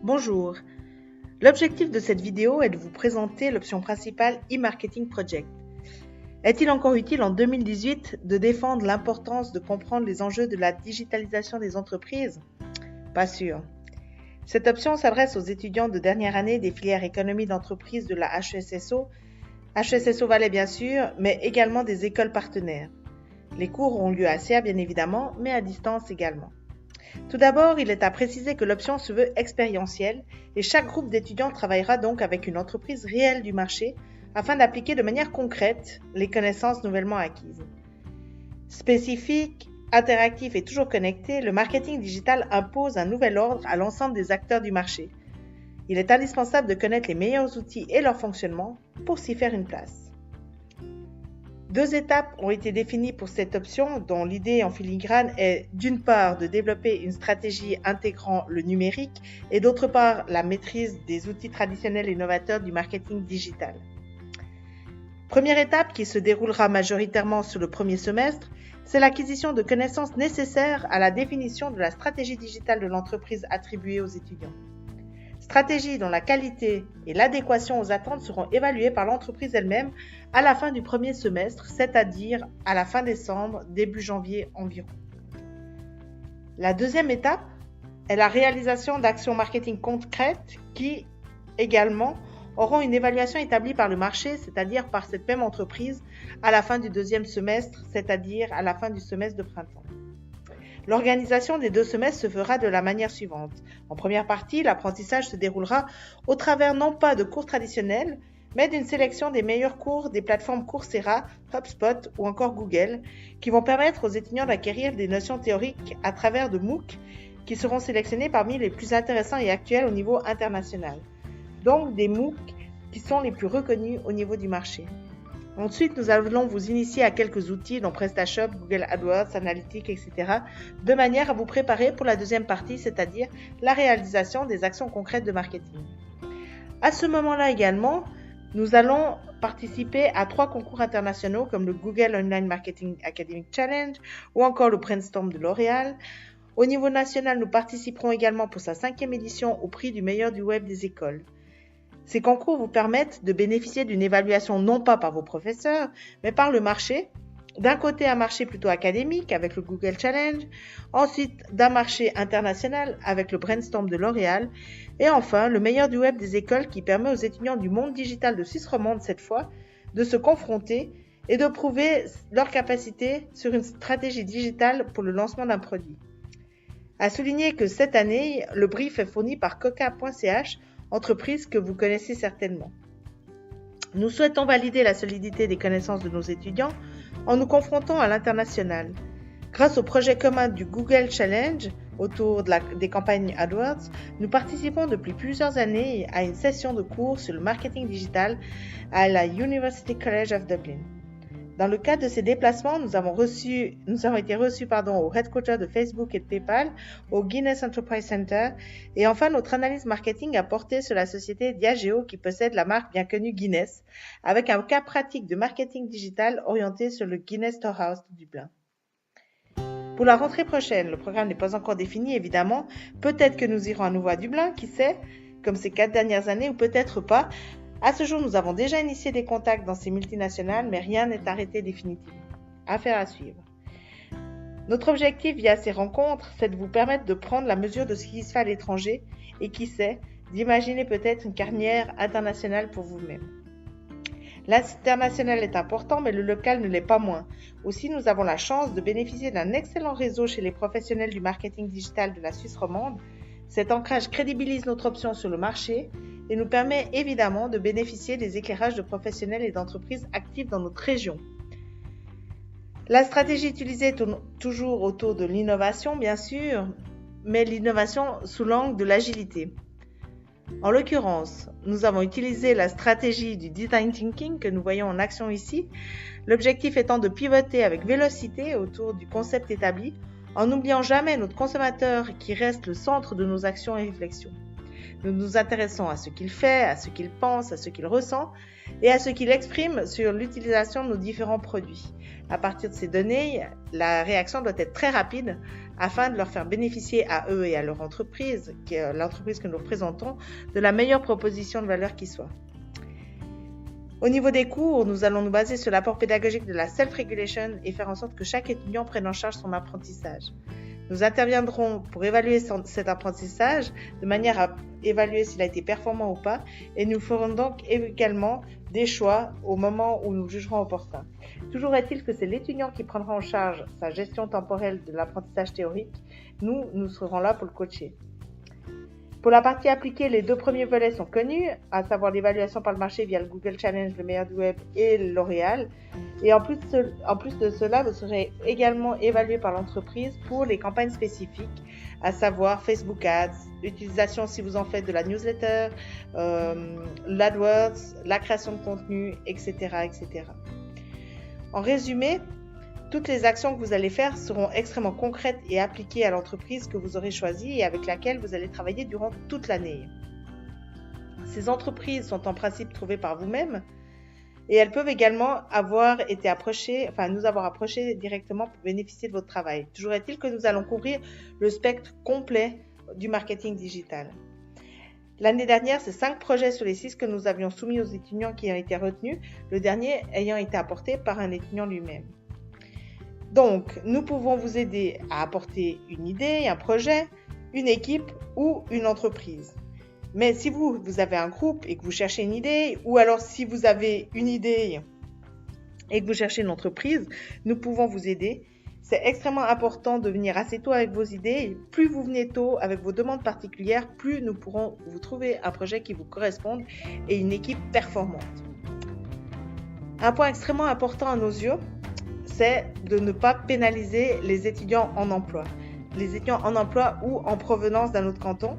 Bonjour, l'objectif de cette vidéo est de vous présenter l'option principale e-marketing project. Est-il encore utile en 2018 de défendre l'importance de comprendre les enjeux de la digitalisation des entreprises? Pas sûr. Cette option s'adresse aux étudiants de dernière année des filières économie d'entreprise de la HESSO Valais bien sûr, mais également des écoles partenaires. Les cours auront lieu à Sierre bien évidemment, mais à distance également. Tout d'abord, il est à préciser que l'option se veut expérientielle et chaque groupe d'étudiants travaillera donc avec une entreprise réelle du marché afin d'appliquer de manière concrète les connaissances nouvellement acquises. Spécifique, interactif et toujours connecté, le marketing digital impose un nouvel ordre à l'ensemble des acteurs du marché. Il est indispensable de connaître les meilleurs outils et leur fonctionnement pour s'y faire une place. 2 étapes ont été définies pour cette option, dont l'idée en filigrane est d'une part de développer une stratégie intégrant le numérique et d'autre part la maîtrise des outils traditionnels et novateurs du marketing digital. Première étape qui se déroulera majoritairement sur le premier semestre, c'est l'acquisition de connaissances nécessaires à la définition de la stratégie digitale de l'entreprise attribuée aux étudiants. Stratégie dont la qualité et l'adéquation aux attentes seront évaluées par l'entreprise elle-même à la fin du premier semestre, c'est-à-dire à la fin décembre, début janvier environ. La deuxième étape est la réalisation d'actions marketing concrètes qui, également, auront une évaluation établie par le marché, c'est-à-dire par cette même entreprise, à la fin du deuxième semestre, c'est-à-dire à la fin du semestre de printemps. L'organisation des 2 semestres se fera de la manière suivante. En première partie, l'apprentissage se déroulera au travers non pas de cours traditionnels, mais d'une sélection des meilleurs cours des plateformes Coursera, HubSpot ou encore Google, qui vont permettre aux étudiants d'acquérir des notions théoriques à travers de MOOC qui seront sélectionnés parmi les plus intéressants et actuels au niveau international. Donc des MOOC qui sont les plus reconnus au niveau du marché. Ensuite, nous allons vous initier à quelques outils dont PrestaShop, Google AdWords, Analytics, etc. de manière à vous préparer pour la deuxième partie, c'est-à-dire la réalisation des actions concrètes de marketing. À ce moment-là également, nous allons participer à 3 concours internationaux comme le Google Online Marketing Academic Challenge ou encore le Brainstorm de L'Oréal. Au niveau national, nous participerons également pour sa 5e édition au prix du meilleur du web des écoles. Ces concours vous permettent de bénéficier d'une évaluation non pas par vos professeurs, mais par le marché. D'un côté, un marché plutôt académique avec le Google Challenge, ensuite d'un marché international avec le Brainstorm de L'Oréal, et enfin le meilleur du web des écoles qui permet aux étudiants du monde digital de Suisse romande cette fois de se confronter et de prouver leur capacité sur une stratégie digitale pour le lancement d'un produit. À souligner que cette année, le brief est fourni par coca.ch, entreprise que vous connaissez certainement. Nous souhaitons valider la solidité des connaissances de nos étudiants en nous confrontant à l'international. Grâce au projet commun du Google Challenge autour des campagnes AdWords, nous participons depuis plusieurs années à une session de cours sur le marketing digital à la University College of Dublin. Dans le cadre de ces déplacements, nous avons été reçus au headquarter de Facebook et de PayPal, au Guinness Enterprise Center, et enfin notre analyse marketing a porté sur la société Diageo qui possède la marque bien connue Guinness, avec un cas pratique de marketing digital orienté sur le Guinness Storehouse de Dublin. Pour la rentrée prochaine, le programme n'est pas encore défini évidemment, peut-être que nous irons à nouveau à Dublin, qui sait, comme ces 4 dernières années, ou peut-être pas. À ce jour, nous avons déjà initié des contacts dans ces multinationales, mais rien n'est arrêté définitivement. Affaire à suivre. Notre objectif via ces rencontres, c'est de vous permettre de prendre la mesure de ce qui se fait à l'étranger et qui sait, d'imaginer peut-être une carrière internationale pour vous-même. L'international est important, mais le local ne l'est pas moins. Aussi, nous avons la chance de bénéficier d'un excellent réseau chez les professionnels du marketing digital de la Suisse romande. Cet ancrage crédibilise notre option sur le marché et nous permet évidemment de bénéficier des éclairages de professionnels et d'entreprises actifs dans notre région. La stratégie utilisée tourne toujours autour de l'innovation, bien sûr, mais l'innovation sous l'angle de l'agilité. En l'occurrence, nous avons utilisé la stratégie du design thinking que nous voyons en action ici, l'objectif étant de pivoter avec vélocité autour du concept établi, en n'oubliant jamais notre consommateur qui reste le centre de nos actions et réflexions. Nous nous intéressons à ce qu'il fait, à ce qu'il pense, à ce qu'il ressent et à ce qu'il exprime sur l'utilisation de nos différents produits. À partir de ces données, la réaction doit être très rapide afin de leur faire bénéficier à eux et à leur entreprise, qui est l'entreprise que nous représentons, de la meilleure proposition de valeur qui soit. Au niveau des cours, nous allons nous baser sur l'apport pédagogique de la self-regulation et faire en sorte que chaque étudiant prenne en charge son apprentissage. Nous interviendrons pour évaluer cet apprentissage de manière à évaluer s'il a été performant ou pas, et nous ferons donc également des choix au moment où nous jugerons opportun. Toujours est-il que c'est l'étudiant qui prendra en charge sa gestion temporelle de l'apprentissage théorique. Nous serons là pour le coacher. Pour la partie appliquée, les 2 premiers volets sont connus, à savoir l'évaluation par le marché via le Google Challenge, le meilleur du web et L'Oréal. Et en plus de cela, vous serez également évalué par l'entreprise pour les campagnes spécifiques, à savoir Facebook Ads, utilisation si vous en faites de la newsletter, l'AdWords, la création de contenu, etc., etc. En résumé, toutes les actions que vous allez faire seront extrêmement concrètes et appliquées à l'entreprise que vous aurez choisie et avec laquelle vous allez travailler durant toute l'année. Ces entreprises sont en principe trouvées par vous-même et elles peuvent également nous avoir approchés directement pour bénéficier de votre travail. Toujours est-il que nous allons couvrir le spectre complet du marketing digital. L'année dernière, c'est 5 projets sur les 6 que nous avions soumis aux étudiants qui ont été retenus, le dernier ayant été apporté par un étudiant lui-même. Donc, nous pouvons vous aider à apporter une idée, un projet, une équipe ou une entreprise. Mais si vous avez un groupe et que vous cherchez une idée, ou alors si vous avez une idée et que vous cherchez une entreprise, nous pouvons vous aider. C'est extrêmement important de venir assez tôt avec vos idées. Plus vous venez tôt avec vos demandes particulières, plus nous pourrons vous trouver un projet qui vous corresponde et une équipe performante. Un point extrêmement important à nos yeux, c'est de ne pas pénaliser les étudiants en emploi. Les étudiants en emploi ou en provenance d'un autre canton.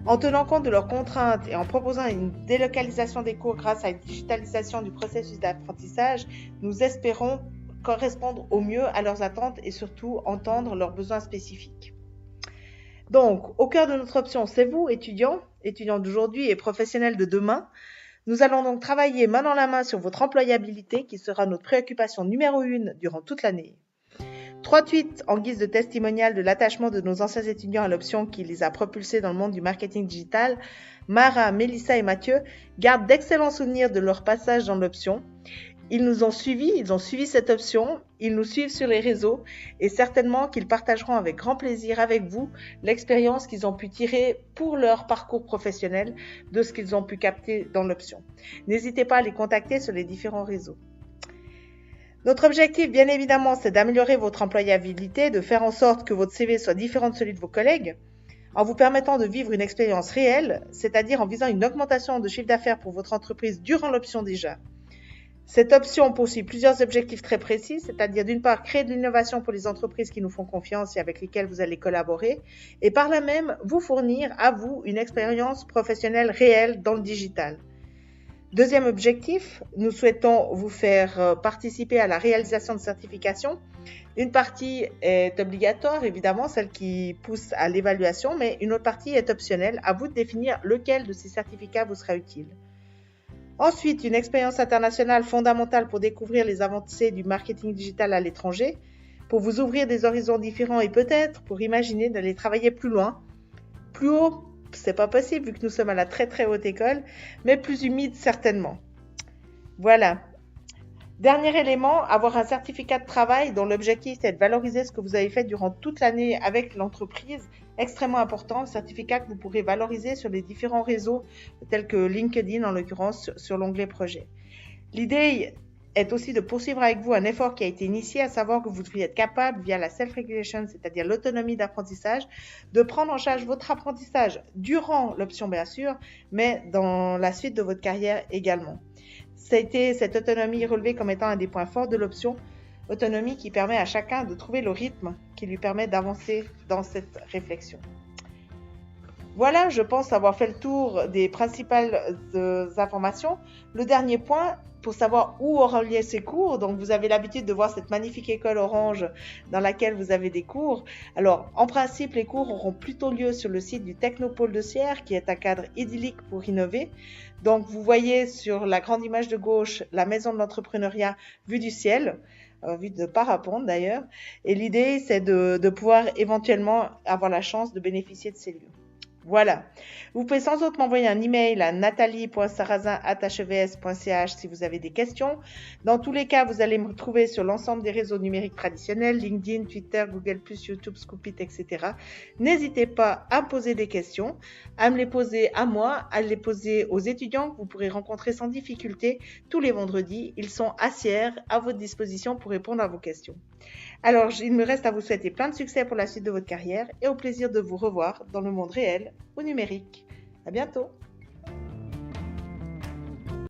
En tenant compte de leurs contraintes et en proposant une délocalisation des cours grâce à une digitalisation du processus d'apprentissage, nous espérons correspondre au mieux à leurs attentes et surtout entendre leurs besoins spécifiques. Donc, au cœur de notre option, c'est vous, étudiants d'aujourd'hui et professionnels de demain. Nous allons donc travailler main dans la main sur votre employabilité qui sera notre préoccupation numéro 1 durant toute l'année. 3 tweets en guise de testimonial de l'attachement de nos anciens étudiants à l'option qui les a propulsés dans le monde du marketing digital. Mara, Mélissa et Mathieu gardent d'excellents souvenirs de leur passage dans l'option. Ils ont suivi cette option, ils nous suivent sur les réseaux et certainement qu'ils partageront avec grand plaisir avec vous l'expérience qu'ils ont pu tirer pour leur parcours professionnel de ce qu'ils ont pu capter dans l'option. N'hésitez pas à les contacter sur les différents réseaux. Notre objectif, bien évidemment, c'est d'améliorer votre employabilité, de faire en sorte que votre CV soit différent de celui de vos collègues, en vous permettant de vivre une expérience réelle, c'est-à-dire en visant une augmentation de chiffre d'affaires pour votre entreprise durant l'option déjà. Cette option poursuit plusieurs objectifs très précis, c'est-à-dire d'une part créer de l'innovation pour les entreprises qui nous font confiance et avec lesquelles vous allez collaborer, et par là même vous fournir à vous une expérience professionnelle réelle dans le digital. Deuxième objectif, nous souhaitons vous faire participer à la réalisation de certifications. Une partie est obligatoire, évidemment, celle qui pousse à l'évaluation, mais une autre partie est optionnelle. À vous de définir lequel de ces certificats vous sera utile. Ensuite, une expérience internationale fondamentale pour découvrir les avancées du marketing digital à l'étranger, pour vous ouvrir des horizons différents et peut-être pour imaginer d'aller travailler plus loin, plus haut. C'est pas possible vu que nous sommes à la très très haute école, mais plus humide certainement. Voilà. Dernier élément, avoir un certificat de travail dont l'objectif est de valoriser ce que vous avez fait durant toute l'année avec l'entreprise. Extrêmement important, certificat que vous pourrez valoriser sur les différents réseaux tels que LinkedIn en l'occurrence sur l'onglet projet. L'idée est aussi de poursuivre avec vous un effort qui a été initié, à savoir que vous devriez être capable, via la self-regulation, c'est-à-dire l'autonomie d'apprentissage, de prendre en charge votre apprentissage durant l'option bien sûr, mais dans la suite de votre carrière également. Ça a été cette autonomie relevée comme étant un des points forts de l'option, autonomie qui permet à chacun de trouver le rythme qui lui permet d'avancer dans cette réflexion. Voilà, je pense avoir fait le tour des principales informations. Le dernier point, pour savoir où auront lieu ces cours, donc vous avez l'habitude de voir cette magnifique école orange dans laquelle vous avez des cours. Alors, en principe, les cours auront plutôt lieu sur le site du Technopôle de Sierre, qui est un cadre idyllique pour innover. Donc, vous voyez sur la grande image de gauche la maison de l'entrepreneuriat vue du ciel, envie de ne pas répondre d'ailleurs. Et l'idée, c'est de pouvoir éventuellement avoir la chance de bénéficier de ces lieux. Voilà. Vous pouvez sans autre m'envoyer un email à nathalie.sarrazin@hvs.ch si vous avez des questions. Dans tous les cas, vous allez me retrouver sur l'ensemble des réseaux numériques traditionnels, LinkedIn, Twitter, Google+, YouTube, Scoopit, etc. N'hésitez pas à me poser des questions, à me les poser à moi, à les poser aux étudiants que vous pourrez rencontrer sans difficulté tous les vendredis. Ils sont à Sierre, à votre disposition pour répondre à vos questions. Alors, il me reste à vous souhaiter plein de succès pour la suite de votre carrière et au plaisir de vous revoir dans le monde réel ou numérique. À bientôt!